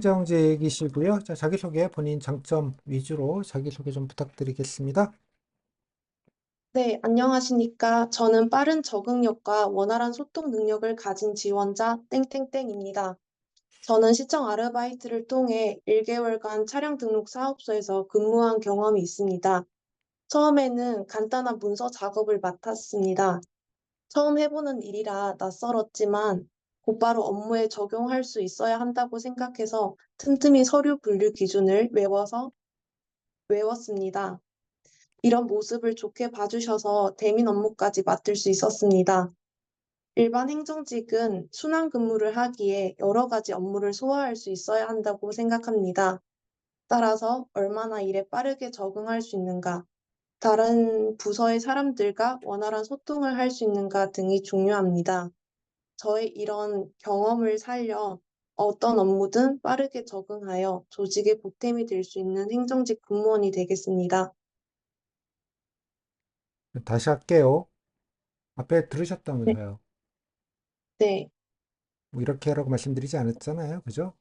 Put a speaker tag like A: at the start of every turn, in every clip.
A: 행정직이시고요. 자, 자기소개, 본인 장점 위주로 자기소개 좀 부탁드리겠습니다.
B: 네, 안녕하십니까. 저는 빠른 적응력과 원활한 소통 능력을 가진 지원자 땡땡땡입니다. 저는 시청 아르바이트를 통해 1개월간 차량 등록 사업소에서 근무한 경험이 있습니다. 처음에는 간단한 문서 작업을 맡았습니다. 처음 해보는 일이라 낯설었지만 곧바로 업무에 적용할 수 있어야 한다고 생각해서 틈틈이 서류 분류 기준을 외웠습니다. 이런 모습을 좋게 봐주셔서 대민 업무까지 맡을 수 있었습니다. 일반 행정직은 순환 근무를 하기에 여러 가지 업무를 소화할 수 있어야 한다고 생각합니다. 따라서 얼마나 일에 빠르게 적응할 수 있는가, 다른 부서의 사람들과 원활한 소통을 할 수 있는가 등이 중요합니다. 저의 이런 경험을 살려 어떤 업무든 빠르게 적응하여 조직에 보탬이 될 수 있는 행정직 공무원이 되겠습니다.
A: 다시 할게요. 앞에
B: 네,
A: 들으셨다면서요.
B: 네,
A: 뭐 이렇게 하라고 말씀드리지 않았잖아요. 그죠?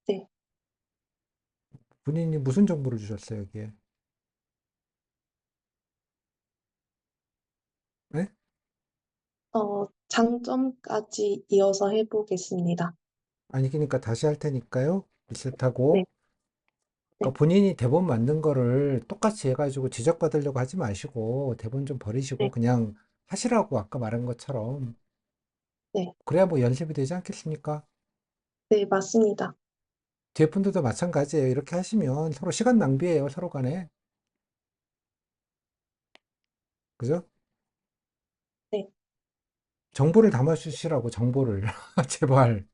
B: 네.
A: 본인이 무슨 정보를 주셨어요, 여기에? 네?
B: 장점까지 이어서 해보겠습니다.
A: 아니, 그러니까 다시 할 테니까요.
B: 네,
A: 비슷하고.
B: 네,
A: 그러니까 본인이 대본 만든 거를 똑같이 해가지고 지적받으려고 하지 마시고 대본 좀 버리시고
B: 네,
A: 그냥 하시라고 아까 말한 것처럼.
B: 네,
A: 그래야 뭐 연습이 되지 않겠습니까?
B: 네, 맞습니다.
A: 뒤에 분들도 마찬가지예요. 이렇게 하시면 서로 시간 낭비예요, 서로 간에. 그죠?
B: 네,
A: 정보를 담아주시라고, 정보를. 제발.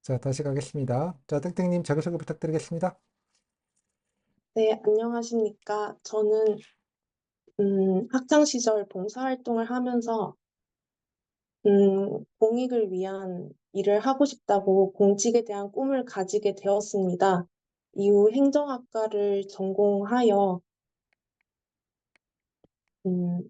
A: 자, 다시 가겠습니다. 자, 땡땡님 자기소개 부탁드리겠습니다.
B: 네, 안녕하십니까. 저는 학창 시절 봉사활동을 하면서 공익을 위한 일을 하고 싶다고 공직에 대한 꿈을 가지게 되었습니다. 이후 행정학과를 음,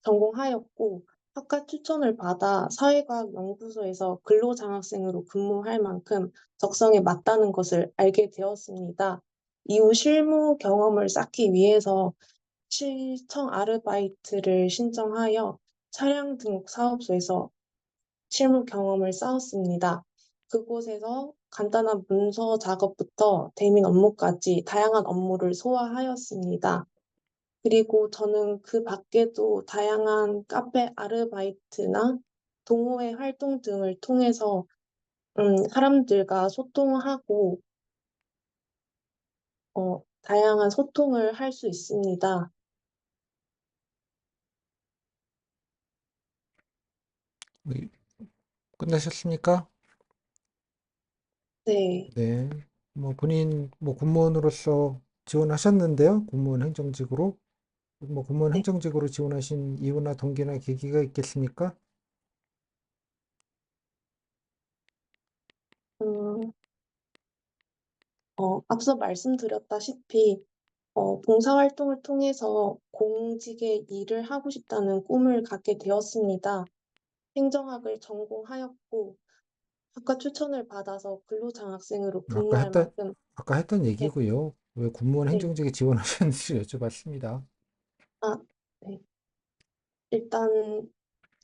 B: 전공하였고 학과 추천을 받아 사회과학 연구소에서 근로장학생으로 근무할 만큼 적성에 맞다는 것을 알게 되었습니다. 이후 실무 경험을 쌓기 위해서 시청 아르바이트를 신청하여 차량 등록 사업소에서 실무 경험을 쌓았습니다. 그곳에서 간단한 문서 작업부터 대민 업무까지 다양한 업무를 소화하였습니다. 그리고 저는 그 밖에도 다양한 카페 아르바이트나 동호회 활동 등을 통해서 사람들과 소통하고 다양한 소통을 할 수 있습니다.
A: 끝나셨습니까?
B: 네,
A: 네. 뭐 본인 뭐 공무원으로서 지원하셨는데요. 공무원 행정직으로. 뭐 공무원
B: 네.
A: 행정직으로 지원하신 이유나 동기나 계기가 있겠습니까?
B: 음, 앞서 말씀드렸다시피 봉사활동을 통해서 공직의 일을 하고 싶다는 꿈을 갖게 되었습니다. 행정학을 전공하였고 학과 추천을 받아서 근로장학생으로
A: 아까
B: 근무할
A: 했던,
B: 만큼
A: 아까 했던
B: 네,
A: 얘기고요. 왜 공무원
B: 네.
A: 행정직에 지원하셨는지 여쭤봤습니다.
B: 아, 네. 일단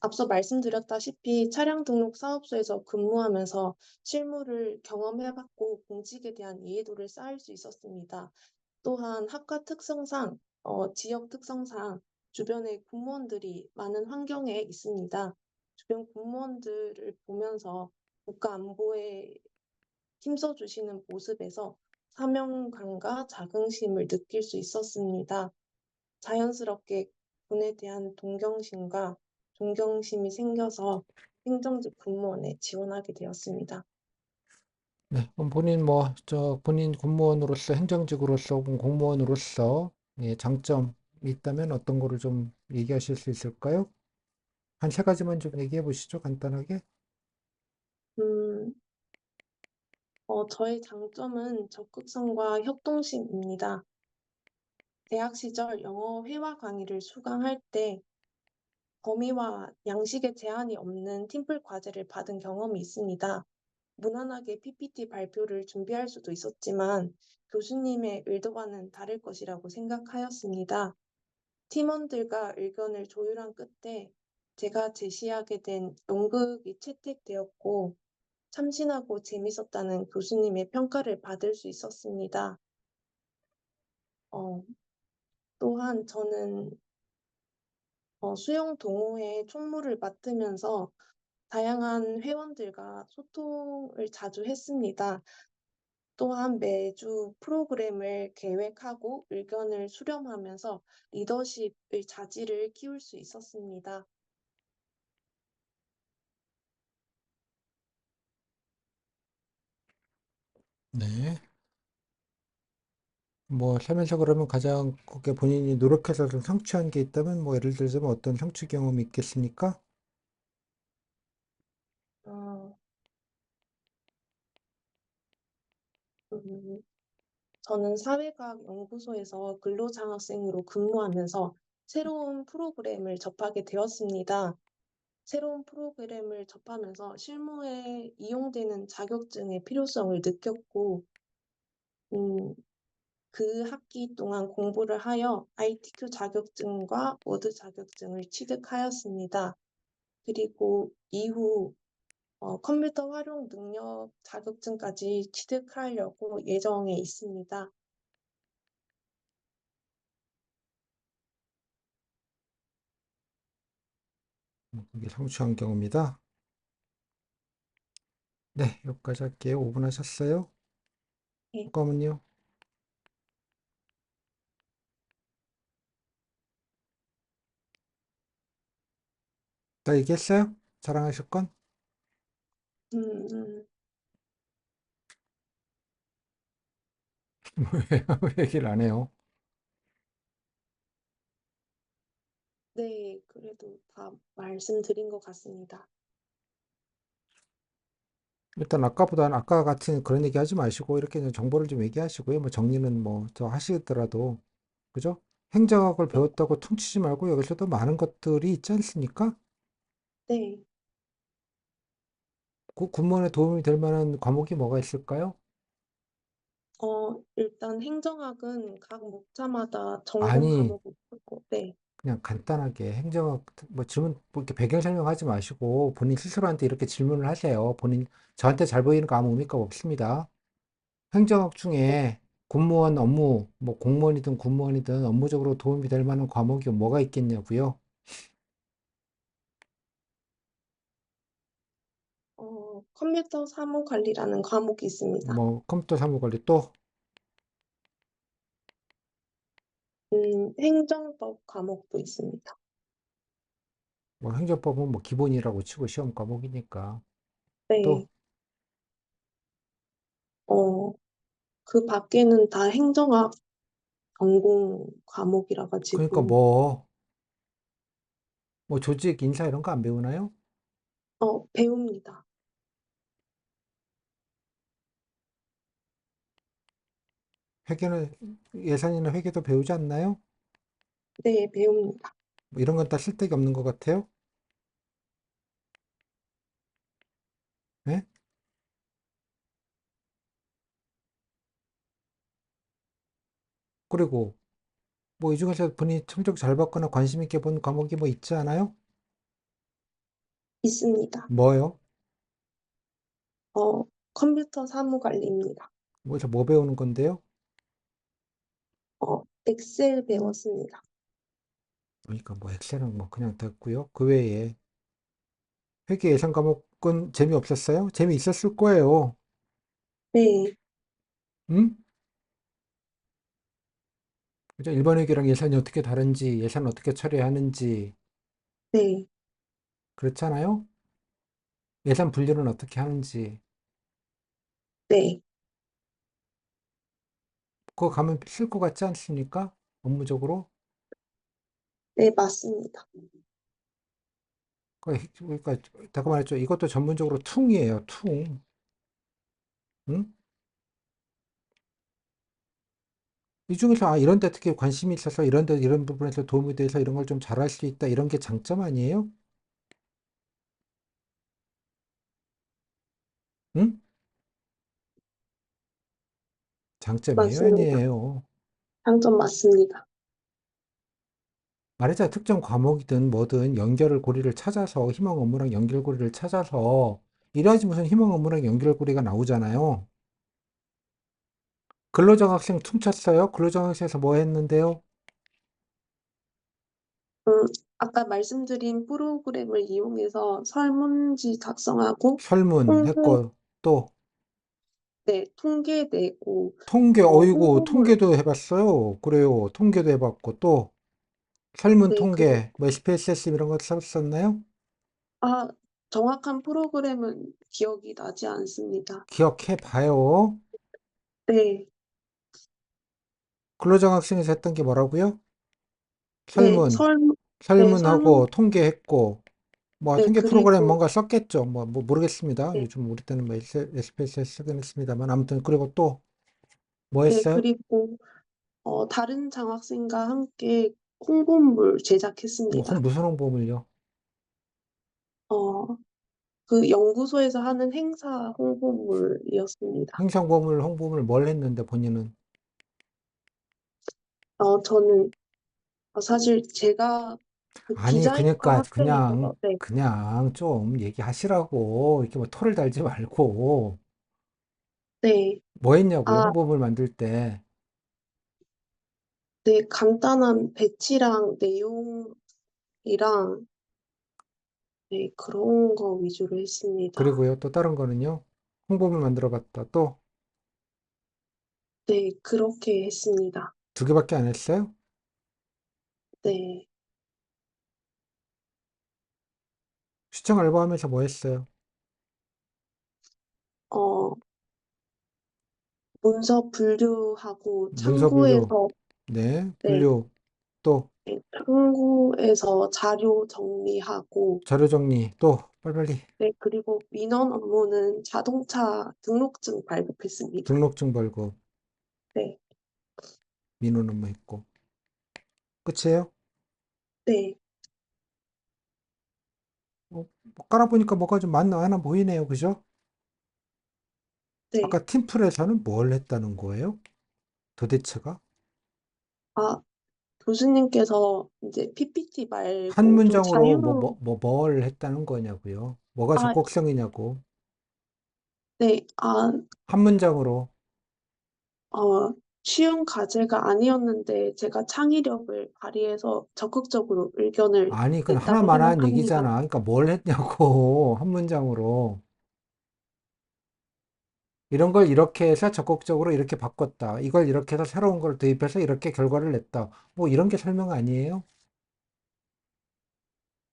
B: 앞서 말씀드렸다시피 차량 등록 사업소에서 근무하면서 실무를 경험해봤고 공직에 대한 이해도를 쌓을 수 있었습니다. 또한 학과 특성상, 지역 특성상 주변에 공무원들이 많은 환경에 있습니다. 주변 공무원들을 보면서 국가 안보에 힘써주시는 모습에서 사명감과 자긍심을 느낄 수 있었습니다. 자연스럽게 군에 대한 동경심과 존경심이 생겨서 행정직 공무원에 지원하게 되었습니다.
A: 네. 그럼 본인 뭐, 본인 공무원으로서, 행정직으로서, 혹은 공무원으로서, 예, 장점이 있다면 어떤 거를 좀 얘기하실 수 있을까요? 한 세 가지만 좀 얘기해 보시죠, 간단하게.
B: 음, 저의 장점은 적극성과 협동심입니다. 대학 시절 영어 회화 강의를 수강할 때 범위와 양식의 제한이 없는 팀플 과제를 받은 경험이 있습니다. 무난하게 PPT 발표를 준비할 수도 있었지만 교수님의 의도와는 다를 것이라고 생각하였습니다. 팀원들과 의견을 조율한 끝에 제가 제시하게 된 연극이 채택되었고 참신하고 재밌었다는 교수님의 평가를 받을 수 있었습니다. 어, 또한 저는 수영 동호회 총무를 맡으면서 다양한 회원들과 소통을 자주 했습니다. 또한 매주 프로그램을 계획하고 의견을 수렴하면서 리더십의 자질을 키울 수 있었습니다.
A: 네. 뭐 살면서 그러면 가장 그게 본인이 노력해서 좀 성취한 게 있다면 뭐 예를 들자면 어떤 성취 경험이 있겠습니까?
B: 어, 음, 저는 사회과학 연구소에서 근로장학생으로 근무하면서 새로운 프로그램을 접하게 되었습니다. 새로운 프로그램을 접하면서 실무에 이용되는 자격증의 필요성을 느꼈고, 음, 그 학기 동안 공부를 하여 ITQ 자격증과 워드 자격증을 취득하였습니다. 그리고 이후 컴퓨터 활용 능력 자격증까지 취득하려고 예정에 있습니다.
A: 그게 성취한 경험이다. 네, 여기까지 할게요. 5분 하셨어요?
B: 네.
A: 잠깐만요. 다 얘기했어요? 자랑하실 건?
B: 음, 음,
A: 왜 얘기를 안 해요?
B: 네, 그래도 다 말씀드린 것 같습니다.
A: 일단 아까보다는 아까 같은 그런 얘기 하지 마시고 이렇게 좀 정보를 좀 얘기하시고요. 뭐 정리는 뭐 더 하시더라도 그죠? 행정학을
B: 네,
A: 배웠다고 퉁치지 말고 여기서도 많은 것들이 있지 않습니까?
B: 네.
A: 그 군무원에 도움이 될 만한 과목이 뭐가 있을까요?
B: 일단 행정학은 각 목차마다 전공
A: 아니,
B: 과목이 있고, 네,
A: 그냥 간단하게 행정학 뭐 질문 뭐 이렇게 배경 설명하지 마시고 본인 스스로한테 이렇게 질문을 하세요. 본인 저한테 잘 보이는 거 아무 의미가 없습니다. 행정학
B: 네.
A: 중에 공무원 업무, 뭐 공무원이든 군무원이든 업무적으로 도움이 될 만한 과목이 뭐가 있겠냐고요?
B: 컴퓨터 사무 관리라는 과목이 있습니다.
A: 뭐 컴퓨터 사무 관리 또
B: 행정법 과목도 있습니다.
A: 뭐 행정법은 뭐 기본이라고 치고 시험 과목이니까 또
B: 네, 어, 그 밖에는 다 행정학 전공 과목이라
A: 그러니까
B: 가지고,
A: 뭐 조직 인사 이런 거 안 배우나요?
B: 배웁니다.
A: 회계는 예산이나 회계도 배우지 않나요?
B: 네, 배웁니다.
A: 뭐 이런 건 다 쓸데기 없는 것 같아요. 네? 그리고 뭐 이 중에서 본인이 성적 잘 받거나 관심 있게 본 과목이 뭐 있지 않아요?
B: 있습니다.
A: 뭐요?
B: 어, 컴퓨터 사무 관리입니다.
A: 뭐에서 뭐 배우는 건데요?
B: 엑셀 배웠습니다.
A: 그러니까 뭐 엑셀은 뭐 그냥 됐고요. 그 외에 회계 예산 과목은 재미없었어요? 재미있었을 거예요.
B: 네,
A: 응? 그죠? 일반 회계랑 예산이 어떻게 다른지, 예산 어떻게 처리하는지,
B: 네,
A: 그렇잖아요? 예산 분류는 어떻게 하는지,
B: 네,
A: 그거 가면 쓸 것 같지 않습니까? 업무적으로?
B: 네, 맞습니다.
A: 그러니까, 아까 말했죠. 이것도 전문적으로 퉁이에요, 퉁. 응? 이 중에서, 아, 이런 데 특히 관심이 있어서, 이런 데, 이런 부분에서 도움이 돼서 이런 걸 좀 잘할 수 있다, 이런 게 장점 아니에요? 응? 장점이에요?
B: 맞습니다.
A: 아니에요?
B: 장점 맞습니다.
A: 말하자 특정 과목이든 뭐든 연결을 고리를 찾아서 희망 업무랑 연결고리를 찾아서 이래야지 무슨 희망 업무랑 연결고리가 나오잖아요. 근로장학생 퉁쳤어요? 근로장학생에서 뭐 했는데요?
B: 음, 아까 말씀드린 프로그램을 이용해서 설문지 작성하고 통계,
A: 설문했고 또
B: 네, 통계 내고,
A: 통계 어이구
B: 홍보물,
A: 통계도 해봤어요. 그래요. 통계도 해봤고 또 설문
B: 네, 그리고,
A: 통계 뭐 SPSS 이런 거 썼었나요?
B: 아, 정확한 프로그램은 기억이 나지 않습니다.
A: 기억해 봐요.
B: 네,
A: 근로장학생에서 했던 게 뭐라고요?
B: 네,
A: 설문,
B: 네, 설문,
A: 설문하고 통계했고 뭐
B: 네,
A: 통계 프로그램
B: 그리고,
A: 뭔가 썼겠죠. 뭐 모르겠습니다.
B: 네,
A: 요즘 우리 때는 뭐 SPSS 쓰긴 했습니다만 아무튼 그리고 또 뭐
B: 네,
A: 했어요?
B: 그리고, 다른 장학생과 함께 홍보물 제작했습니다.
A: 무슨 홍보물요?
B: 어, 그 연구소에서 하는 행사 홍보물이었습니다.
A: 행정보물, 홍보물 뭘 했는데 본인은
B: 저는 사실 제가 그
A: 아니
B: 디자인과
A: 그러니까
B: 학생이어서, 네,
A: 그냥 좀 얘기하시라고 이렇게 뭐 털을 달지 말고
B: 네,
A: 뭐 했냐고요?
B: 아,
A: 홍보물 만들 때
B: 네, 간단한 배치랑 내용이랑, 네, 그런 거 위주로 했습니다.
A: 그리고요 또 다른 거는요? 홍보물 만들어 봤다 또
B: 네, 그렇게 했습니다.
A: 두 개밖에 안 했어요?
B: 네,
A: 시청 알바하면서 뭐 했어요?
B: 어, 문서 분류하고
A: 문서 분류,
B: 창구에서,
A: 네,
B: 네,
A: 분류, 또
B: 네, 창구에서 자료 정리하고,
A: 자료 정리, 또 빨리빨리
B: 네, 그리고 민원 업무는 자동차 등록증 발급했습니다.
A: 등록증 발급,
B: 네,
A: 민원 업무 했고 끝이에요?
B: 네,
A: 뭐 깔아보니까 뭐가 좀 맞나 하나 보이네요, 그죠?
B: 네.
A: 아까 팀플에서는 뭘 했다는 거예요? 도대체가?
B: 아, 교수님께서 이제 PPT
A: 한
B: 말고 좀
A: 문장으로
B: 자유로운,
A: 뭘 했다는 거냐고요? 뭐가
B: 아,
A: 적곡성이냐고?
B: 네,
A: 한 문장으로
B: 어, 쉬운 과제가 아니었는데 제가 창의력을 발휘해서 적극적으로 의견을
A: 아니, 그건
B: 냈다고
A: 하나만한
B: 생각합니다.
A: 얘기잖아. 그러니까 뭘 했냐고 한 문장으로. 이런 걸 이렇게 해서 적극적으로 이렇게 바꿨다. 이걸 이렇게 해서 새로운 걸 도입해서 이렇게 결과를 냈다. 뭐 이런 게 설명 아니에요?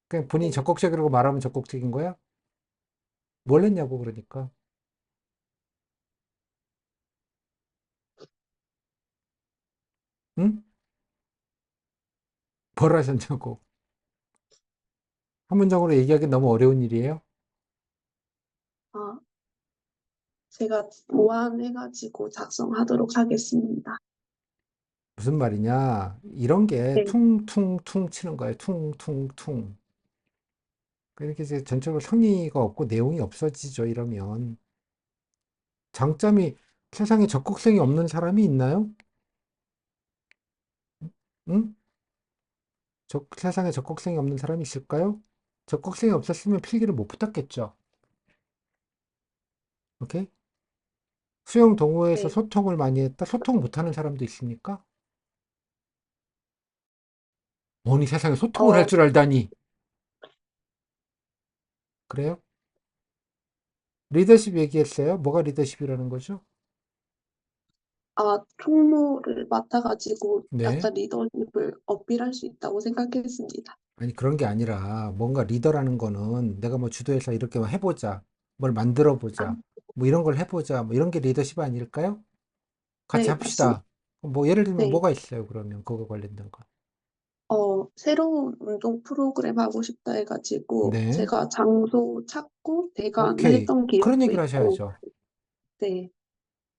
A: 그냥 본인이
B: 네,
A: 적극적이라고 말하면 적극적인 거야? 뭘 했냐고 그러니까. 응? 뭘 하셨냐고. 한 문장으로 얘기하기 너무 어려운 일이에요?
B: 아, 제가 보완해가지고 작성하도록 하겠습니다.
A: 무슨 말이냐? 이런 게
B: 네,
A: 퉁퉁퉁 치는 거예요. 퉁퉁퉁. 그렇게 이제 전적으로 성의가 없고 내용이 없어지죠. 이러면. 장점이 세상에 적극성이 없는 사람이 있나요? 응? 세상에 적극성이 없는 사람이 있을까요? 적극성이 없었으면 필기를 못 붙었겠죠. 오케이? 수용 동호회에서
B: 네,
A: 소통을 많이 했다. 소통 못하는 사람도 있습니까? 뭐니 세상에 소통을 할
B: 어,
A: 줄 알다니. 그래요? 리더십 얘기했어요. 뭐가 리더십이라는 거죠?
B: 총무를 맡아가지고
A: 네.
B: 약간 리더십을 어필할 수 있다고 생각했습니다.
A: 아니 그런 게 아니라 뭔가 리더라는 거는 내가 뭐 주도해서 이렇게 뭐 해보자. 뭘 만들어
B: 아,
A: 보자. 뭐 이런 걸 해보자. 뭐 이런 게 리더십 아닐까요? 같이
B: 네, 맞습니다.
A: 합시다. 뭐 예를 들면
B: 네.
A: 뭐가 있어요, 그러면 그거 관련된 거.
B: 새로운 운동 프로그램 하고 싶다 해가지고,
A: 네.
B: 제가 장소 찾고 대관을
A: 오케이.
B: 했던
A: 그런
B: 기억도
A: 얘기를
B: 있고,
A: 하셔야죠.
B: 네.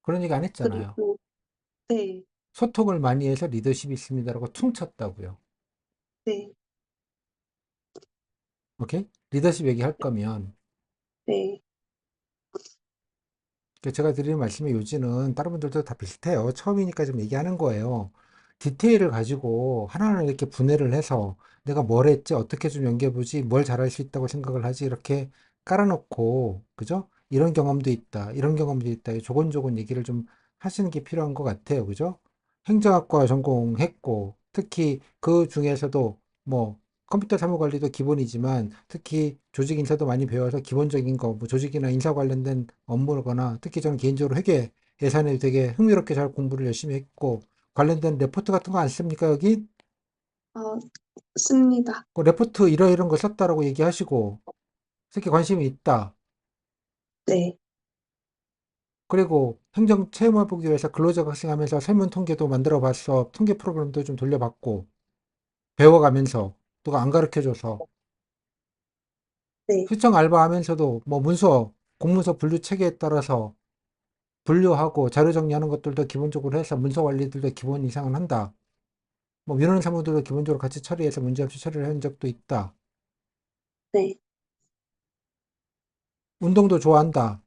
A: 그런 얘기 안 했잖아요.
B: 그리고, 네,
A: 소통을 많이 해서 리더십이 있습니다라고 퉁쳤다고요.
B: 네,
A: 오케이? 리더십 얘기할 거면
B: 네,
A: 제가 드리는 말씀의 요지는 다른 분들도 다 비슷해요. 처음이니까 좀 얘기하는 거예요. 디테일을 가지고 하나하나 이렇게 분해를 해서 내가 뭘 했지, 어떻게 좀 연기해보지, 뭘 잘할 수 있다고 생각을 하지, 이렇게 깔아놓고, 그죠? 이런 경험도 있다, 이런 경험도 있다, 조곤조곤 얘기를 좀 하시는 게 필요한 것 같아요. 그죠? 행정학과 전공했고, 특히 그 중에서도 뭐 컴퓨터 사무 관리도 기본이지만 특히 조직 인사도 많이 배워서 기본적인 거, 뭐 조직이나 인사 관련된 업무거나 특히 저는 개인적으로 회계 예산에 되게 흥미롭게 잘 공부를 열심히 했고 관련된 레포트 같은 거 안 씁니까 여기?
B: 어, 씁니다.
A: 그 레포트 이런 거 썼다라고 얘기하시고 특히 관심이 있다.
B: 네,
A: 그리고 행정 체험해 보기 위해서 근로자 학생하면서 설문 통계도 만들어 봤어. 통계 프로그램도 좀 돌려봤고 배워가면서 누가 안 가르쳐 줘서
B: 네,
A: 시청 알바하면서도 뭐 문서 공문서 분류 체계에 따라서 분류하고 자료 정리하는 것들도 기본적으로 해서 문서 관리들도 기본 이상은 한다. 뭐 민원 사무들도 기본적으로 같이 처리해서 문제없이 처리를 한 적도 있다.
B: 네,
A: 운동도 좋아한다.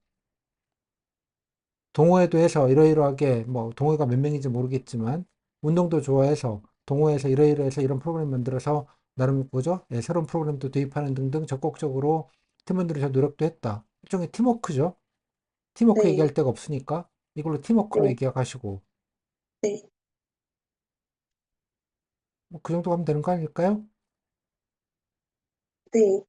A: 동호회도 해서 이러이러하게 뭐 동호회가 몇 명인지 모르겠지만 운동도 좋아해서 동호회에서 이러이러해서 이런 프로그램 만들어서 나름 뭐죠? 예, 새로운 프로그램도 도입하는 등등 적극적으로 팀원들이 저 노력도 했다. 일종의 팀워크죠. 팀워크
B: 네,
A: 얘기할 데가 없으니까 이걸로 팀워크로
B: 네,
A: 얘기하시고
B: 네,
A: 뭐 그 정도 하면 되는 거 아닐까요?
B: 네,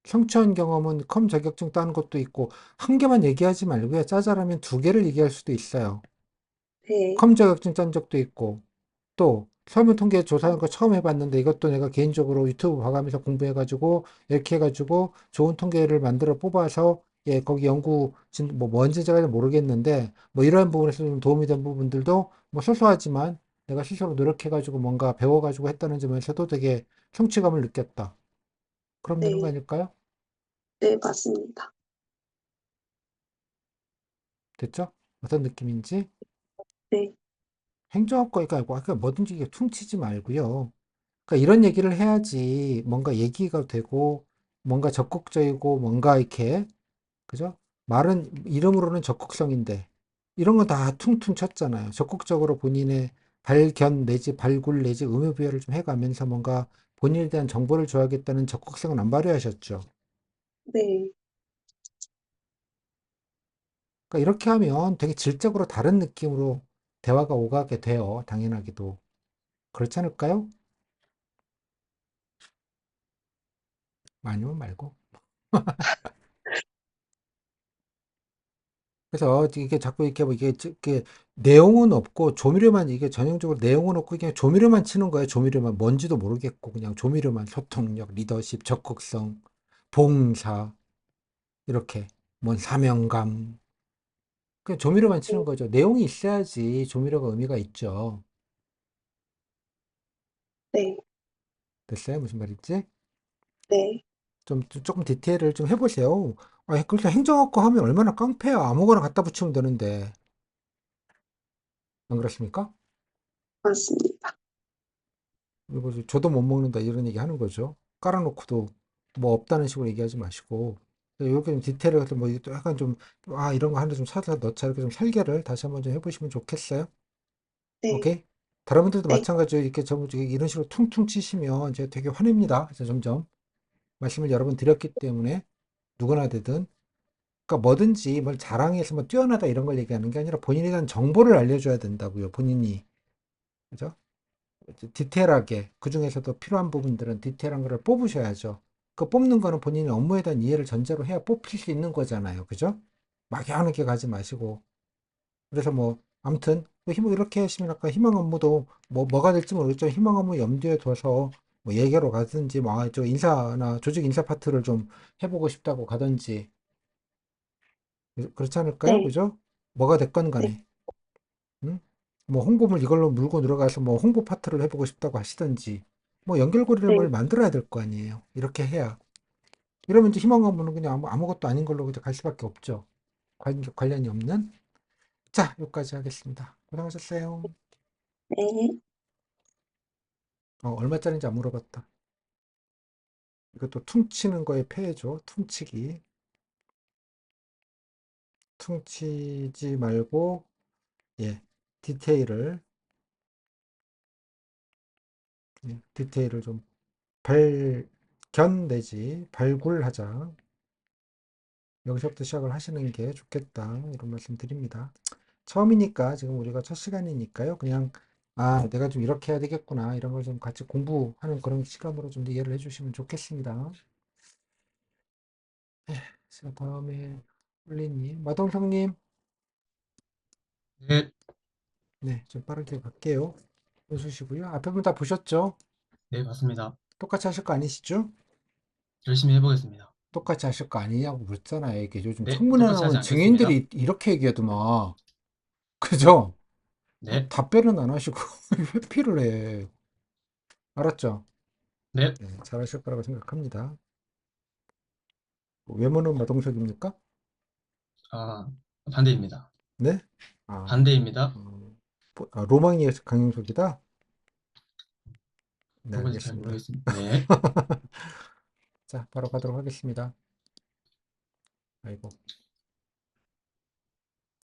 A: 성취한 경험은 컴 자격증 따는 것도 있고 한 개만 얘기하지 말고요. 짜잘하면 두 개를 얘기할 수도 있어요.
B: 네,
A: 컴 자격증 딴 적도 있고 또 설문 통계 조사하는 거 처음 해봤는데 이것도 내가 개인적으로 유튜브 봐가면서 공부해가지고 이렇게 해가지고 좋은 통계를 만들어 뽑아서 예 거기 연구 뭐 뭔지 제가 잘 모르겠는데 뭐 이러한 부분에서 좀 도움이 된 부분들도 뭐 소소하지만 내가 스스로 노력해가지고 뭔가 배워가지고 했다는 점에서도 되게 성취감을 느꼈다. 그럼 되는 거
B: 네,
A: 아닐까요?
B: 네, 맞습니다.
A: 됐죠? 어떤 느낌인지?
B: 네,
A: 행정학과니까 그러니까 뭐든지 이게 퉁치지 말고요. 그러니까 이런 얘기를 해야지 뭔가 얘기가 되고 뭔가 적극적이고 뭔가 이렇게 그죠? 말은 이름으로는 적극성인데 이런 건 다 퉁퉁 쳤잖아요. 적극적으로 본인의 발견 내지 발굴 내지 의무부여를 좀 해가면서 뭔가 본인에 대한 정보를 줘야겠다는 적극성은 안 발휘하셨죠.
B: 네,
A: 그러니까 이렇게 하면 되게 질적으로 다른 느낌으로 대화가 오가게 돼요. 당연하게도. 그렇지 않을까요? 아니면 말고. 그래서 이게 자꾸 이렇게 뭐 이게 내용은 없고 조미료만 이게 전형적으로 내용은 없고 그냥 조미료만 치는 거예요. 조미료만 뭔지도 모르겠고 그냥 조미료만 소통력, 리더십, 적극성, 봉사 이렇게 뭔 사명감 그냥 조미료만 치는 거죠. 내용이 있어야지 조미료가 의미가 있죠.
B: 네,
A: 됐어요? 무슨 말인지?
B: 네,
A: 좀 조금 디테일을 좀 해보세요. 아, 그렇게 행정학과 하면 얼마나 깡패야. 아무거나 갖다 붙이면 되는데. 안 그렇습니까?
B: 맞습니다.
A: 그리고 저도 못 먹는다 이런 얘기 하는 거죠. 깔아놓고도 뭐 없다는 식으로 얘기하지 마시고 이렇게 좀 디테일을 뭐 약간 좀 아 이런 거 하나 좀 사서 넣자 이렇게 좀 설계를 다시 한번 좀 해보시면 좋겠어요.
B: 네,
A: 오케이? 다른 분들도
B: 네,
A: 마찬가지로 이렇게 좀 이런 식으로 퉁퉁 치시면 제가 되게 화냅니다. 그래서 점점 말씀을 여러 번 드렸기 때문에 누구나 되든 그러니까 뭐든지 뭘 자랑해서 뭐 뛰어나다 이런 걸 얘기하는 게 아니라 본인에 대한 정보를 알려줘야 된다고요. 본인이 그죠? 디테일하게 그 중에서도 필요한 부분들은 디테일한 거를 뽑으셔야죠. 그 뽑는 거는 본인의 업무에 대한 이해를 전제로 해야 뽑힐 수 있는 거잖아요. 그죠? 막연하게 가지 마시고. 그래서 뭐 아무튼 이렇게 하시면 아까 희망 업무도 뭐가 될지 모르겠지만 희망 업무 염두에 둬서 뭐 예계로 가든지 뭐저 인사나 조직 인사 파트를 좀 해보고 싶다고 가든지 그렇지 않을까요?
B: 네,
A: 그죠? 뭐가 됐건
B: 네,
A: 간에. 응? 뭐 홍보물 이걸로 물고 들어가서 뭐 홍보 파트를 해보고 싶다고 하시든지 뭐 연결고리를
B: 네,
A: 뭘 만들어야 될 거 아니에요. 이렇게 해야. 이러면 이제 희망 업무는 그냥 아무것도 아닌 걸로 그냥 갈 수밖에 없죠. 관련이 없는. 자, 여기까지 하겠습니다. 고생하셨어요.
B: 네.
A: 얼마짜리인지 안 물어봤다. 이것도 퉁치는 거에 폐해줘. 퉁치기. 퉁치지 말고, 예, 디테일을, 디테일을 좀 발견 내지 발굴하자. 여기서부터 시작을 하시는 게 좋겠다. 이런 말씀 드립니다. 처음이니까 지금 우리가 첫 시간이니까요. 그냥 아, 내가 좀 이렇게 해야 되겠구나. 이런 걸 좀 같이 공부하는 그런 시간으로 좀 이해를 해주시면 좋겠습니다. 자, 다음에 홀리님, 마동석님,
C: 네,
A: 네, 좀 빠르게 갈게요. 웃으시고요. 앞에 분 다 보셨죠?
C: 네, 맞습니다.
A: 똑같이 하실 거 아니시죠?
C: 열심히 해보겠습니다.
A: 똑같이 하실 거 아니냐고 묻잖아요. 이게 요즘
C: 네,
A: 청문회
C: 똑같이 하지
A: 나오는
C: 않겠습니다.
A: 증인들이 이렇게 얘기하더만. 그죠?
C: 네,
A: 답변은 안 하시고 회피를 해. 알았죠?
C: 네,
A: 네, 잘하실 거라고 생각합니다. 외모는 마동석입니까?
C: 아, 반대입니다.
A: 네? 아,
C: 반대입니다.
A: 로망이 강용석이다? 네,
C: 그런 건지 잘
A: 알겠습니다.
C: 모르겠습니다. 네,
A: 자, 바로 가도록 하겠습니다. 아이고.